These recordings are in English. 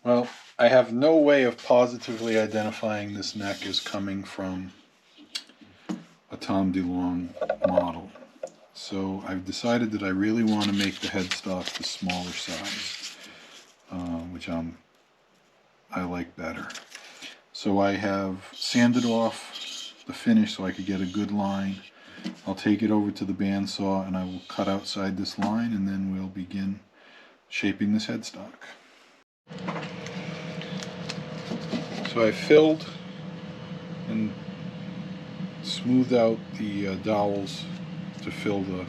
Well, I have no way of positively identifying this neck as coming from a Tom DeLonge model. So I've decided that I really want to make the headstock the smaller size, which I like better. So I have sanded off the finish so I could get a good line. I'll take it over to the bandsaw and I will cut outside this line, and then we'll begin shaping this headstock. So I filled and smoothed out the dowels to fill the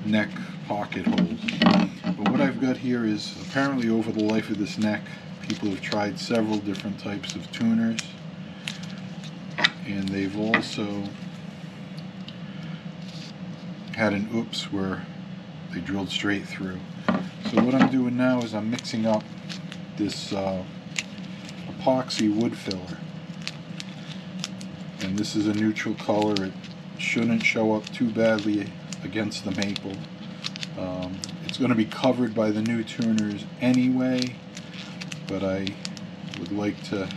neck pocket holes. But what I've got here is, apparently over the life of this neck, people have tried several different types of tuners, and they've also had an oops where they drilled straight through. So what I'm doing now is I'm mixing up this epoxy wood filler, and this is a neutral color. It shouldn't show up too badly against the maple. It's going to be covered by the new tuners anyway, but I would like to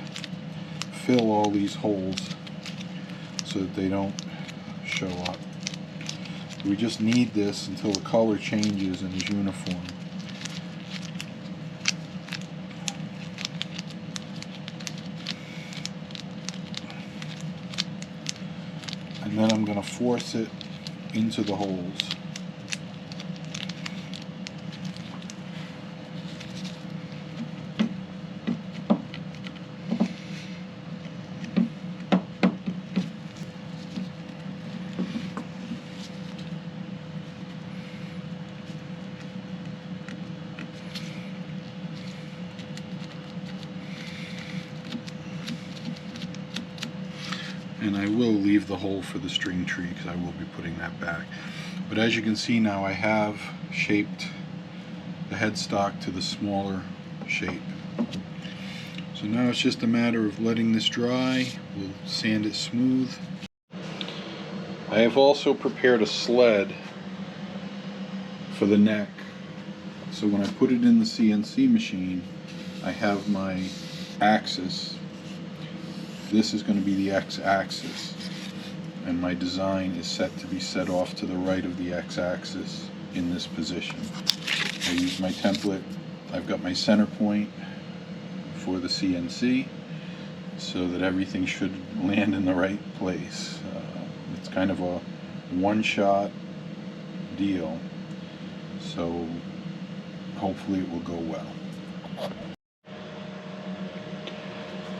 fill all these holes so that they don't show up. We just need this until the color changes and is uniform. And then I'm going to force it into the holes. And I will leave the hole for the string tree because I will be putting that back. But as you can see now, I have shaped the headstock to the smaller shape. So now it's just a matter of letting this dry. We'll sand it smooth. I have also prepared a sled for the neck. So when I put it in the CNC machine, I have my axis. This is going to be the x-axis, and my design is set to be set off to the right of the x-axis in this position. I use my template. I've got my center point for the CNC so that everything should land in the right place. It's kind of a one-shot deal, so hopefully it will go well.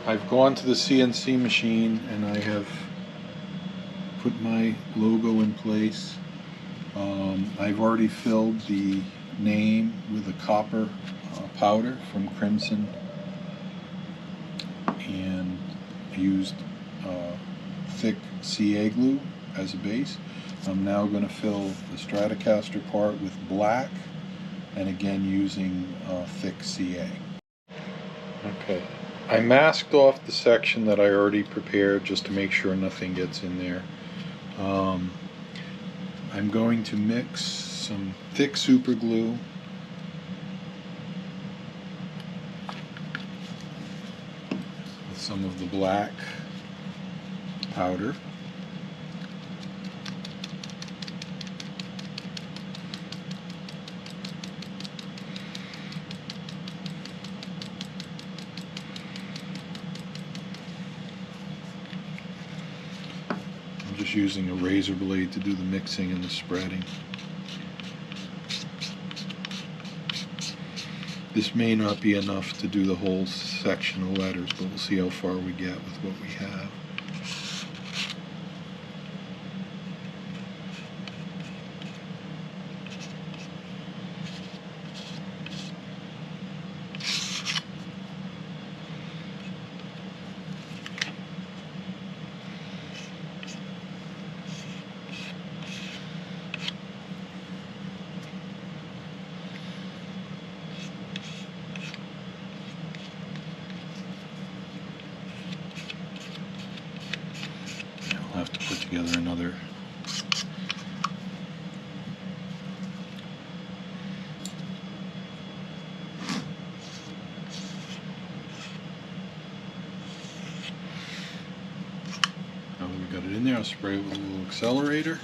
I've gone to the CNC machine and I have put my logo in place. I've already filled the name with a copper powder from Crimson, and used thick CA glue as a base. I'm now going to fill the Stratocaster part with black, and again using thick CA. Okay. I masked off the section that I already prepared just to make sure nothing gets in there. I'm going to mix some thick super glue with some of the black powder. I'm just using a razor blade to do the mixing and the spreading. This may not be enough to do the whole section of letters, but we'll see how far we get with what we have. I'll have to put together another in there. I'll spray it with a little accelerator.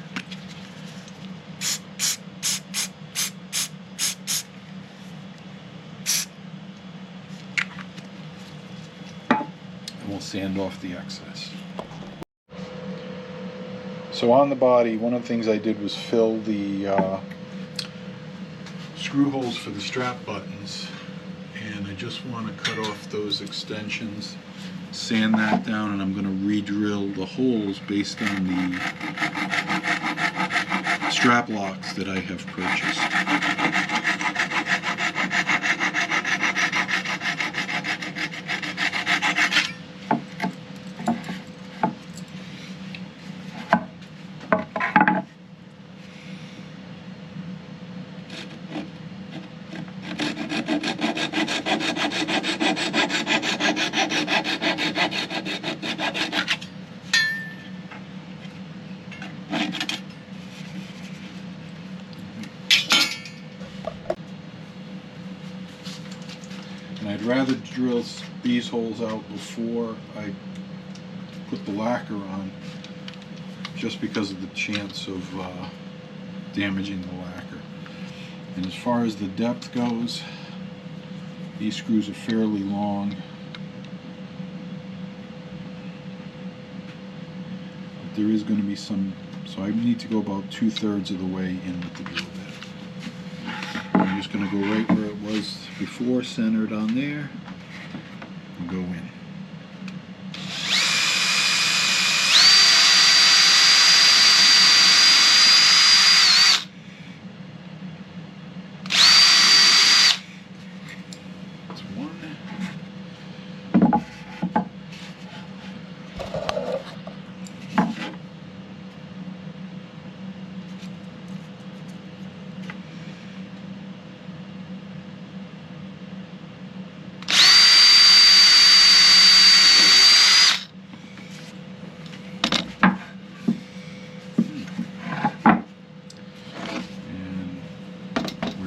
And we'll sand off the excess. So on the body, one of the things I did was fill the screw holes for the strap buttons, and I just want to cut off those extensions, sand that down, and I'm going to re-drill the holes based on the strap locks that I have purchased. And I'd rather drill these holes out before I put the lacquer on, just because of the chance of damaging the lacquer. And as far as the depth goes, these screws are fairly long. But there is going to be some, so I need to go about 2/3 of the way in with the drill bit. I'm just going to go right where it was before, centered on there, and go in. That's one.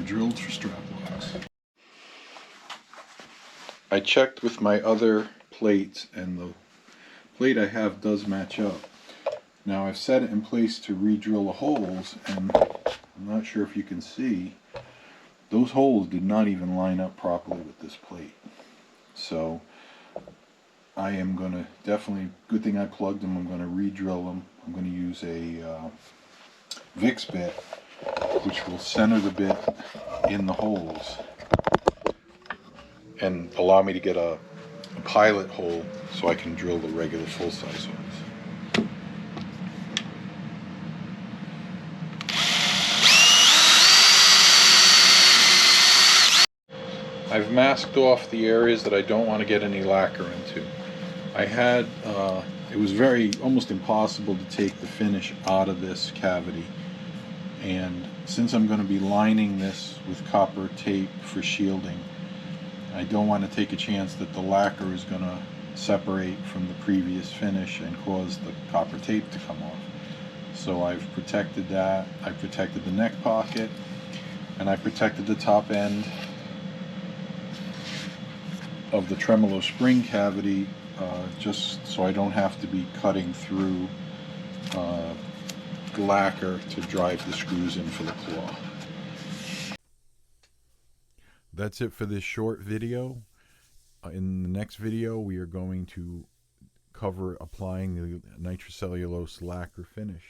Drilled for strap locks. I checked with my other plates, and the plate I have does match up. Now I've set it in place to re-drill the holes, and I'm not sure if you can see, those holes did not even line up properly with this plate. So I am going to definitely, good thing I plugged them, I'm going to re-drill them. I'm going to use a VIX bit, which will center the bit in the holes and allow me to get a pilot hole so I can drill the regular full-size holes. I've masked off the areas that I don't want to get any lacquer into. I had, it was almost impossible to take the finish out of this cavity. And since I'm going to be lining this with copper tape for shielding, I don't want to take a chance that the lacquer is going to separate from the previous finish and cause the copper tape to come off. So I've protected that. I protected the neck pocket, and I protected the top end of the tremolo spring cavity, just so I don't have to be cutting through lacquer to drive the screws in for the claw. That's it for this short video. In the next video, we are going to cover applying the nitrocellulose lacquer finish.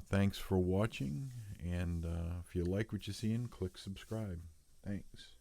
Thanks for watching, and if you like what you're seeing, click subscribe. Thanks.